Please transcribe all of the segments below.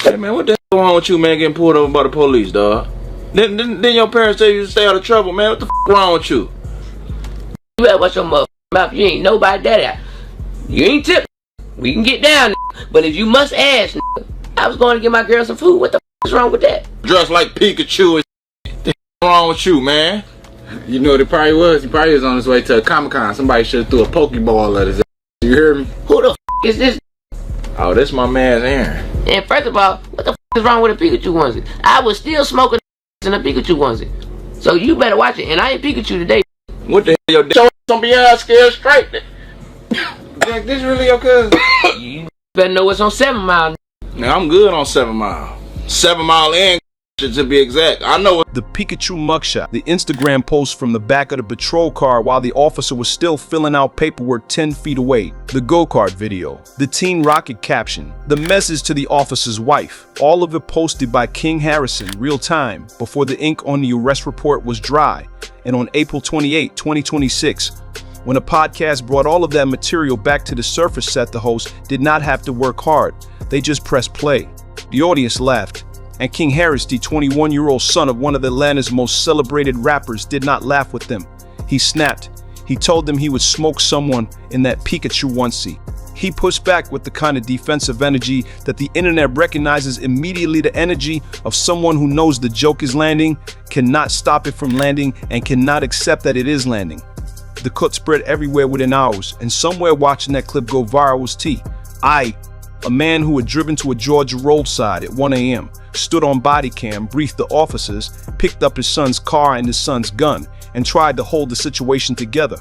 Hey man, what the hell wrong with you, man, getting pulled over by the police, dog? Then your parents tell you to stay out of trouble, man. What the wrong with you? You better watch your motherfucking mouth. You ain't nobody daddy. You ain't tip. We can get down, but if you must ask, I was going to get my girl some food. What the is wrong with that? Dressed like Pikachu and the wrong with you, man? You know what it probably was? He probably was on his way to a Comic-Con. Somebody should have threw a Pokeball at his ass. You hear me? Who the is this? Oh, this my man's Aaron. And first of all, what the is wrong with a Pikachu onesie? I was still smoking in a Pikachu onesie. So you better watch it. And I ain't Pikachu today. What the hell, your show don't be ass scared straight. Jack, this really your cousin? You better know what's on 7 Mile. Now I'm good on 7 Mile. 7 Mile in, to be exact. I know it. The Pikachu mugshot, the Instagram post from the back of the patrol car while the officer was still filling out paperwork 10 feet away, the go-kart video, the Teen Rocket caption, the message to the officer's wife, all of it posted by King Harrison real time before the ink on the arrest report was dry. And on April 28, 2026, when a podcast brought all of that material back to the surface set, the host did not have to work hard. They just pressed play. The audience laughed. And King Harris, the 21-year-old son of one of Atlanta's most celebrated rappers, did not laugh with them. He snapped. He told them he would smoke someone in that Pikachu onesie. He pushed back with the kind of defensive energy that the internet recognizes immediately, the energy of someone who knows the joke is landing, cannot stop it from landing, and cannot accept that it is landing. The cut spread everywhere within hours, and somewhere watching that clip go viral was T. A man who had driven to a Georgia roadside at 1 a.m., stood on body cam, briefed the officers, picked up his son's car and his son's gun, and tried to hold the situation together.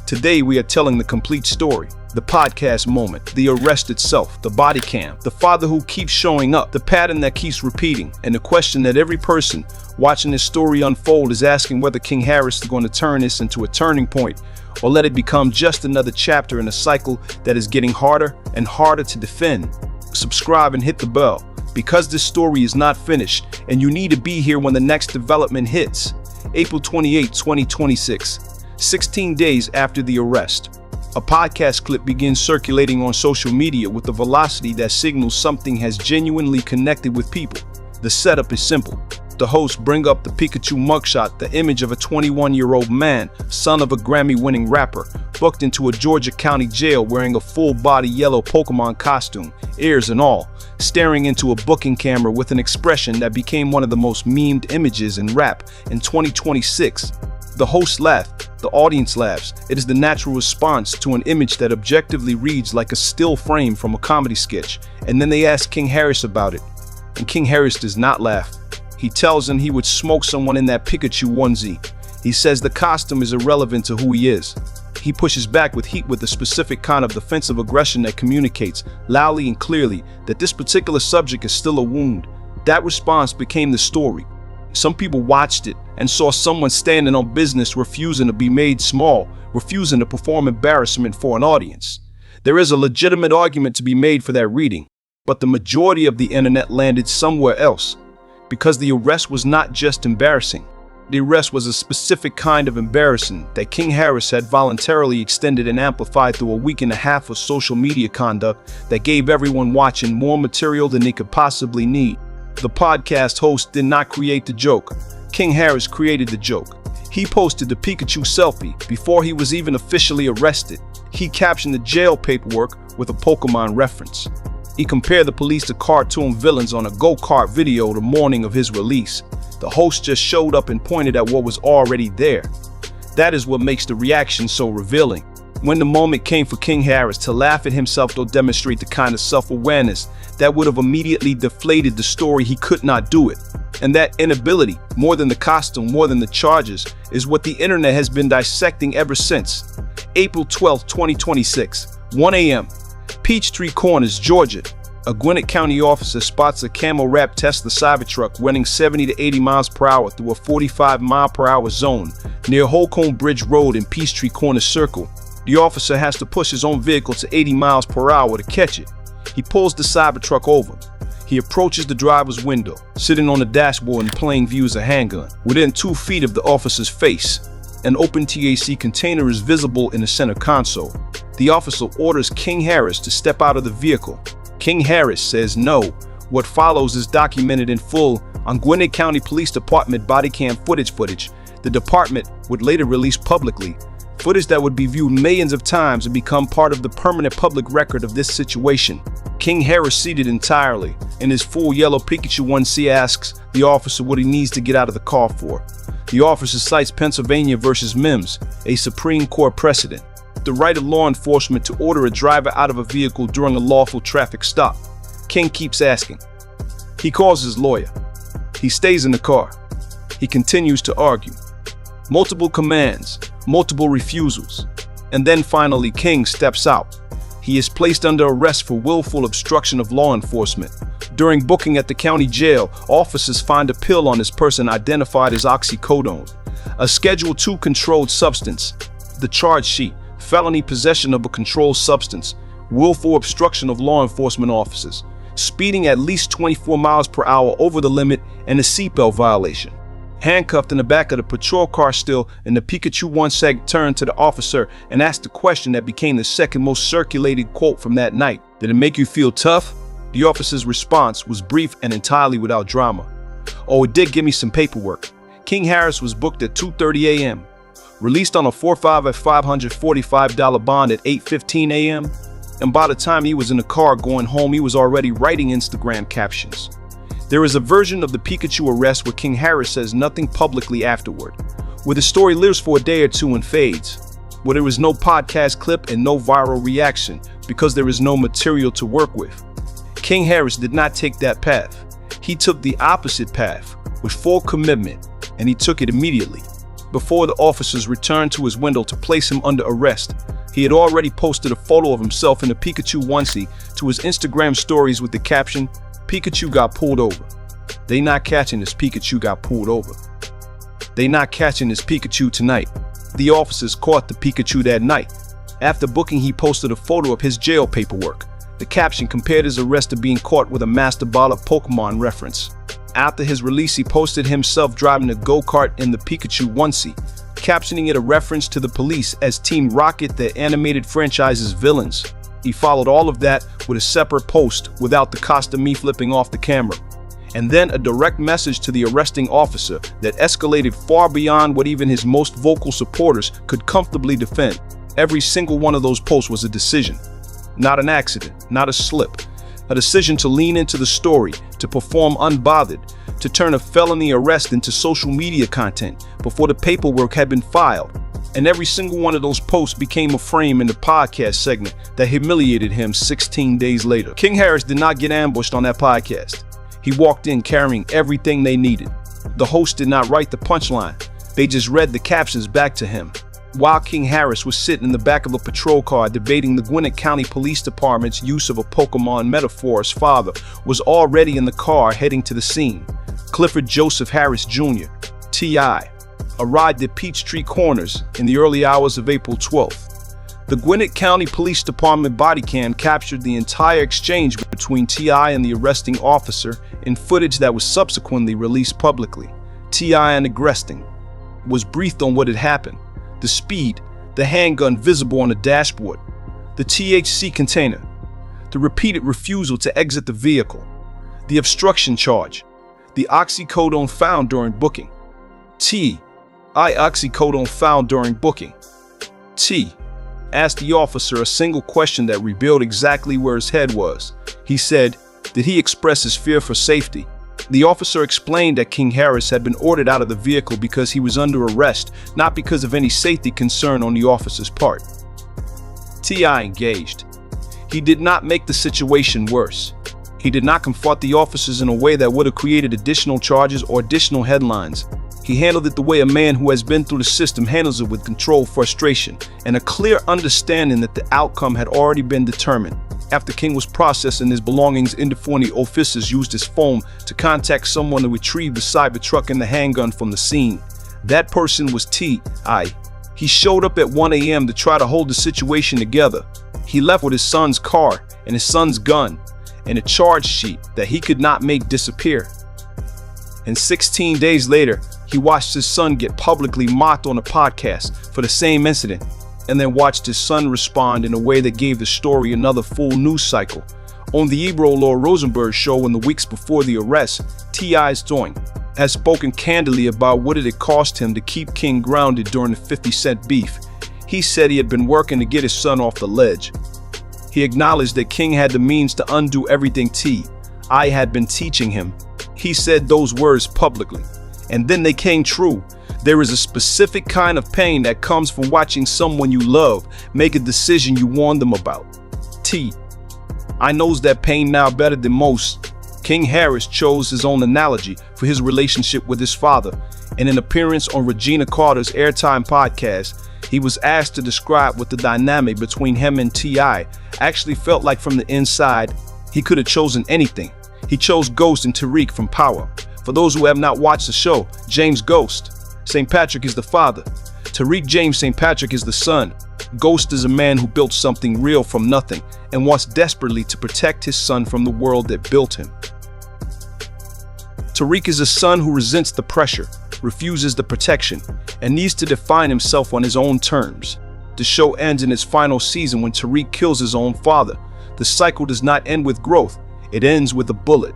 Today we are telling the complete story. The podcast moment, the arrest itself, the body cam, the father who keeps showing up, the pattern that keeps repeating, and the question that every person watching this story unfold is asking whether King Harris is going to turn this into a turning point or let it become just another chapter in a cycle that is getting harder and harder to defend. Subscribe and hit the bell, because this story is not finished and you need to be here when the next development hits. April 28, 2026, 16 days after the arrest. A podcast clip begins circulating on social media with a velocity that signals something has genuinely connected with people. The setup is simple. The hosts bring up the Pikachu mugshot, the image of a 21-year-old man, son of a Grammy-winning rapper, booked into a Georgia County jail wearing a full-body yellow Pokemon costume, ears and all, staring into a booking camera with an expression that became one of the most memed images in rap in 2026. The hosts laugh, the audience laughs. It is the natural response to an image that objectively reads like a still frame from a comedy sketch, and then they ask King Harris about it. And King Harris does not laugh. He tells them he would smoke someone in that Pikachu onesie. He says the costume is irrelevant to who he is. He pushes back with heat, with a specific kind of defensive aggression that communicates loudly and clearly that this particular subject is still a wound. That response became the story. Some people watched it and saw someone standing on business, refusing to be made small, refusing to perform embarrassment for an audience. There is a legitimate argument to be made for that reading, but the majority of the internet landed somewhere else. Because the arrest was not just embarrassing. The arrest was a specific kind of embarrassing that King Harris had voluntarily extended and amplified through a week and a half of social media conduct that gave everyone watching more material than they could possibly need. The podcast host did not create the joke. King Harris created the joke. He posted the Pikachu selfie before he was even officially arrested. He captioned the jail paperwork with a Pokemon reference. He compared the police to cartoon villains on a go-kart video the morning of his release. The host just showed up and pointed at what was already there. That is what makes the reaction so revealing. When the moment came for King Harris to laugh at himself to demonstrate the kind of self-awareness that would have immediately deflated the story, he could not do it. And that inability, more than the costume, more than the charges, is what the internet has been dissecting ever since. April 12, 2026, 1 a.m. Peachtree Corners, Georgia. A Gwinnett County officer spots a camel-wrapped Tesla Cybertruck running 70 to 80 miles per hour through a 45-mile-per-hour zone near Holcomb Bridge Road in Peachtree Corners Circle. The officer has to push his own vehicle to 80 miles per hour to catch it. He pulls the Cybertruck over. He approaches the driver's window, sitting on the dashboard in plain view is a handgun. Within 2 feet of the officer's face, an open THC container is visible in the center console. The officer orders King Harris to step out of the vehicle. King Harris says no, What follows is documented in full on Gwinnett County Police Department body cam footage. The department would later release publicly footage that would be viewed millions of times and become part of the permanent public record of this situation. King Harris, seated entirely in his full yellow Pikachu 1C, asks the officer what he needs to get out of the car for. The officer cites Pennsylvania versus Mims, a Supreme Court precedent, the right of law enforcement to order a driver out of a vehicle during a lawful traffic stop. King keeps asking. He calls his lawyer. He stays in the car. He continues to argue. Multiple commands, multiple refusals, and then finally King steps out. He is placed under arrest for willful obstruction of law enforcement. During booking at the county jail, officers find a pill on his person identified as oxycodone, a Schedule II controlled substance. The charge sheet: felony possession of a controlled substance, willful obstruction of law enforcement officers, speeding at least 24 miles per hour over the limit, and a seatbelt violation. Handcuffed in the back of the patrol car still, and the Pikachu 1C turned to the officer and asked the question that became the second most circulated quote from that night. Did it make you feel tough? The officer's response was brief and entirely without drama. Oh, it did give me some paperwork. King Harris was booked at 2:30 a.m., released on a 4-5 at $545 bond at 8:15 a.m., and by the time he was in the car going home, he was already writing Instagram captions. There is a version of the Pikachu arrest where King Harris says nothing publicly afterward, where the story lives for a day or two and fades, where there is no podcast clip and no viral reaction because there is no material to work with. King Harris did not take that path. He took the opposite path with full commitment, and he took it immediately. Before the officers returned to his window to place him under arrest, he had already posted a photo of himself in a Pikachu 1C to his Instagram stories with the caption, "Pikachu got pulled over. They not catching this Pikachu got pulled over. They not catching this Pikachu tonight." The officers caught the Pikachu that night. After booking, he posted a photo of his jail paperwork. The caption compared his arrest to being caught with a Master Ball of Pokemon reference. After his release, he posted himself driving a go-kart in the Pikachu 1C, captioning it a reference to the police as Team Rocket, the animated franchise's villains. He followed all of that with a separate post without the cost of me flipping off the camera, and then a direct message to the arresting officer that escalated far beyond what even his most vocal supporters could comfortably defend. Every single one of those posts was a decision, not an accident, not a slip, a decision to lean into the story, to perform unbothered, to turn a felony arrest into social media content before the paperwork had been filed. And every single one of those posts became a frame in the podcast segment that humiliated him 16 days later. King Harris did not get ambushed on that podcast. He walked in carrying everything they needed. The host did not write the punchline. They just read the captions back to him. While King Harris was sitting in the back of a patrol car debating the Gwinnett County Police Department's use of a Pokemon metaphor, his father was already in the car heading to the scene. Clifford Joseph Harris Jr., T.I., arrived at Peachtree Corners in the early hours of April 12th. The Gwinnett County Police Department body cam captured the entire exchange between T.I. and the arresting officer in footage that was subsequently released publicly. T.I. and arresting was briefed on what had happened: the speed, the handgun visible on the dashboard, the THC container, the repeated refusal to exit the vehicle, the obstruction charge, the oxycodone found during booking. Oxycodone found during booking. T asked the officer a single question that revealed exactly where his head was. He said, did he express his fear for safety? The officer explained that King Harris had been ordered out of the vehicle because he was under arrest, not because of any safety concern on the officer's part. T.I. engaged. He did not make the situation worse. He did not confront the officers in a way that would have created additional charges or additional headlines. He handled it the way a man who has been through the system handles it, with controlled frustration and a clear understanding that the outcome had already been determined. After King was processing his belongings, Indifoni officers used his phone to contact someone to retrieve the Cybertruck and the handgun from the scene. That person was T.I. He showed up at 1 a.m. to try to hold the situation together. He left with his son's car and his son's gun and a charge sheet that he could not make disappear. And 16 days later, he watched his son get publicly mocked on a podcast for the same incident, and then watched his son respond in a way that gave the story another full news cycle, On the Ebro Law Rosenberg show in the weeks before the arrest, T.I.'s Doink has spoken candidly about what it had cost him to keep King grounded during the 50 Cent beef. He said he had been working to get his son off the ledge. He acknowledged that King had the means to undo everything T.I. had been teaching him. He said those words publicly, and then they came true. There is a specific kind of pain that comes from watching someone you love make a decision you warned them about. T.I. knows that pain now better than most. King Harris chose his own analogy for his relationship with his father. In an appearance on Regina Carter's Airtime podcast, he was asked to describe what the dynamic between him and T.I. actually felt like from the inside. He could have chosen anything. He chose Ghost and Tariq from Power. For those who have not watched the show, James Ghost St. Patrick is the father. Tariq James St. Patrick is the son. Ghost is a man who built something real from nothing and wants desperately to protect his son from the world that built him. Tariq is a son who resents the pressure, refuses the protection, and needs to define himself on his own terms. The show ends in its final season when Tariq kills his own father. The cycle does not end with growth, it ends with a bullet.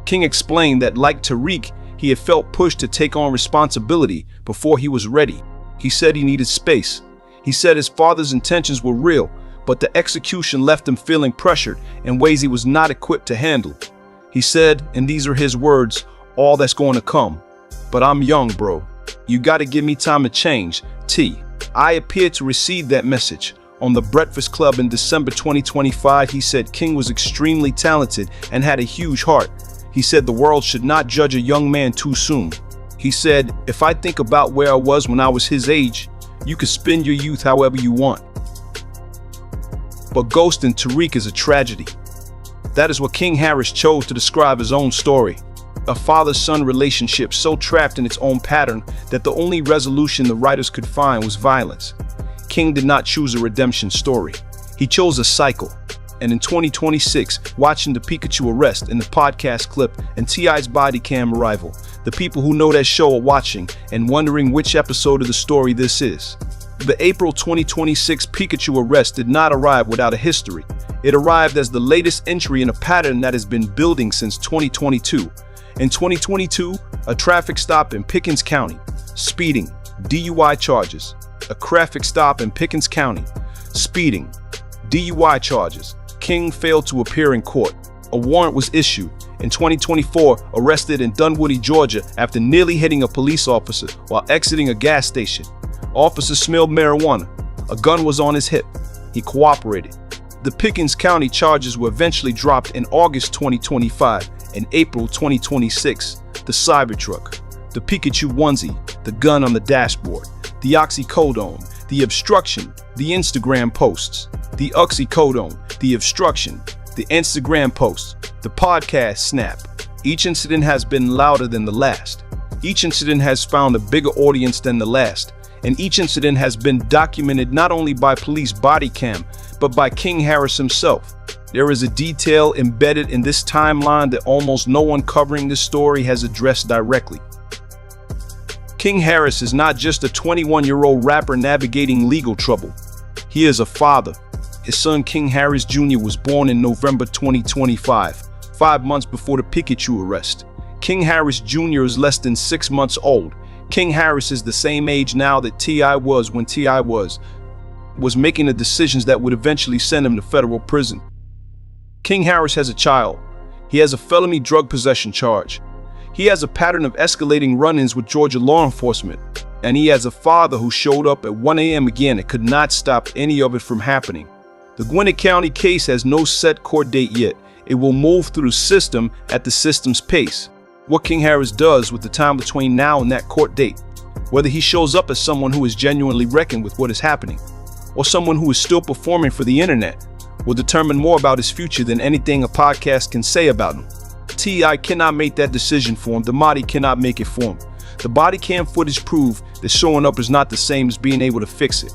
King explained that, like Tariq, he had felt pushed to take on responsibility before he was ready. He said he needed space. He said his father's intentions were real, but the execution left him feeling pressured in ways he was not equipped to handle. He said, and these are his words, all that's going to come. But I'm young, bro. You gotta give me time to change. T.I. appeared to receive that message. On The Breakfast Club in December 2025, he said King was extremely talented and had a huge heart. He said the world should not judge a young man too soon. He said, if I think about where I was when I was his age, you could spend your youth however you want. But Ghost and Tariq is a tragedy. That is what King Harris chose to describe his own story. A father-son relationship so trapped in its own pattern that the only resolution the writers could find was violence. King did not choose a redemption story. He chose a cycle. And in 2026, watching the Pikachu arrest in the podcast clip and T.I.'s body cam arrival, the people who know that show are watching and wondering which episode of the story this is. The April 2026 Pikachu arrest did not arrive without a history. It arrived as the latest entry in a pattern that has been building since 2022. In 2022, a traffic stop in Pickens County, speeding, DUI charges. A traffic stop in Pickens County, speeding, DUI charges. King failed to appear in court. A warrant was issued. In 2024, arrested in Dunwoody, Georgia after nearly hitting a police officer while exiting a gas station. Officer smelled marijuana. A gun was on his hip. He cooperated. The Pickens County charges were eventually dropped in August 2025 and April 2026. The Cybertruck, the Pikachu onesie, the gun on the dashboard, the oxycodone, the obstruction, the Instagram posts, the oxycodone, the obstruction, the Instagram posts, the podcast snap. Each incident has been louder than the last. Each incident has found a bigger audience than the last. And each incident has been documented not only by police body cam, but by King Harris himself. There is a detail embedded in this timeline that almost no one covering this story has addressed directly. King Harris is not just a 21-year-old rapper navigating legal trouble. He is a father. His son King Harris Jr. was born in November 2025, 5 months before the Pikachu arrest. King Harris Jr. is less than 6 months old. King Harris is the same age now that T.I. was when T.I. was making the decisions that would eventually send him to federal prison. King Harris has a child. He has a felony drug possession charge. He has a pattern of escalating run-ins with Georgia law enforcement. And he has a father who showed up at 1 a.m. again and could not stop any of it from happening. The Gwinnett County case has no set court date yet. It will move through the system at the system's pace. What King Harris does with the time between now and that court date, whether he shows up as someone who is genuinely reckoned with what is happening, or someone who is still performing for the internet, will determine more about his future than anything a podcast can say about him. T.I. cannot make that decision for him. The body cannot make it for him. The body cam footage proved that showing up is not the same as being able to fix it.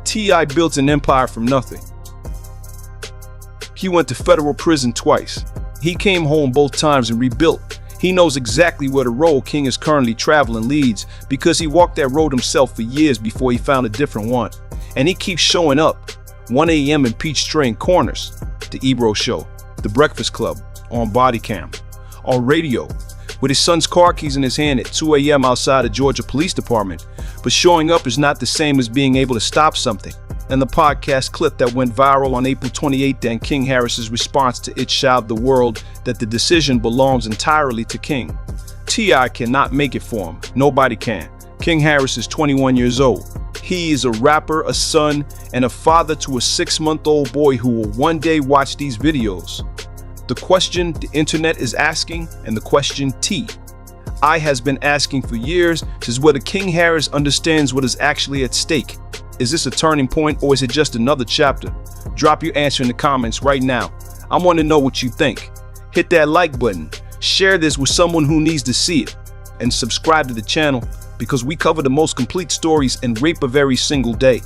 T.I. built an empire from nothing. He went to federal prison twice. He came home both times and rebuilt. He knows exactly where the road King is currently traveling leads because he walked that road himself for years before he found a different one. And he keeps showing up. 1 a.m. in Peachtree and Corners, The Ebro Show, The Breakfast Club, on body cam, on radio, with his son's car keys in his hand at 2 a.m. outside a Georgia Police Department, but showing up is not the same as being able to stop something. And the podcast clip that went viral on April 28th and King Harris's response to it showed the world that the decision belongs entirely to King. T.I. cannot make it for him. Nobody can. King Harris is 21 years old. He is a rapper, a son, and a father to a 6-month-old boy who will one day watch these videos. The question the internet is asking, and the question T.I. has been asking for years, is whether King Harris understands what is actually at stake. Is this a turning point, or is it just another chapter? Drop your answer in the comments right now. I want to know what you think. Hit that like button, share this with someone who needs to see it, and subscribe to the channel because we cover the most complete stories in rape of every single day.